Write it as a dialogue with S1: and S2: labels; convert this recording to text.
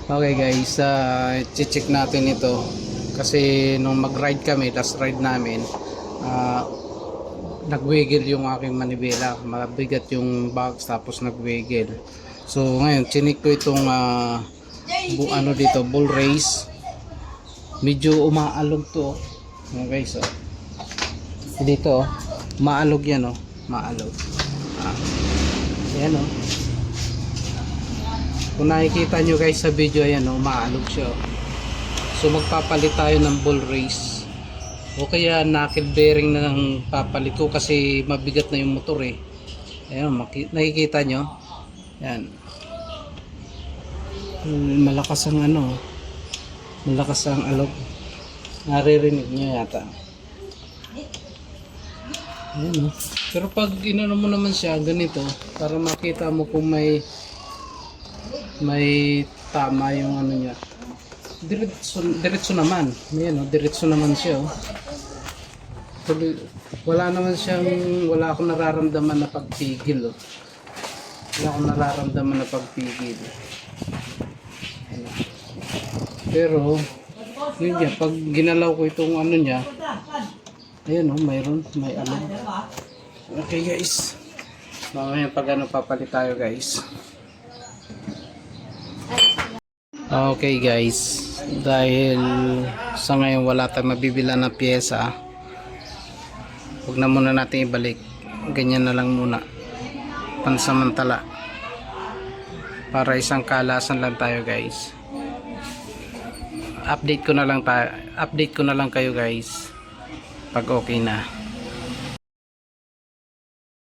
S1: Okay guys, check natin ito kasi nung mag-ride kami, last ride namin, nagwiggle yung aking manibela, mabigat yung box tapos nagwiggle. So ngayon, chinik ko itong ano dito, bull race. Medyo umaalog to. Okay, so dito, maalog yan maalog. Ayan Kung nakikita nyo guys sa video, ayan maalog siya. So magpapalit tayo ng bull race. O kaya knuckle bearing na ng papalit ko kasi mabigat na yung motor eh. Ayan, nakikita nyo. Ayan. Malakas ang malakas ang alog. Naririnig nyo yata. Ayan Pero pag inano mo naman siya ganito, para makita mo kung may tama yung niya. Diretso naman. Ayan diretso naman siya Wala akong nararamdaman na pagpigil Wala akong nararamdaman na pagpigil. Pero yun yan, pag ginalaw ko itong niya, ayan may alog. Okay guys, mamaya pag papalit tayo guys. Okay guys, dahil sa ngayon wala tayong mabibila na pyesa, huwag na muna natin ibalik. Ganyan na lang muna, pansamantala, para isang kalasan lang tayo guys. Update ko na lang kayo guys pag okay na.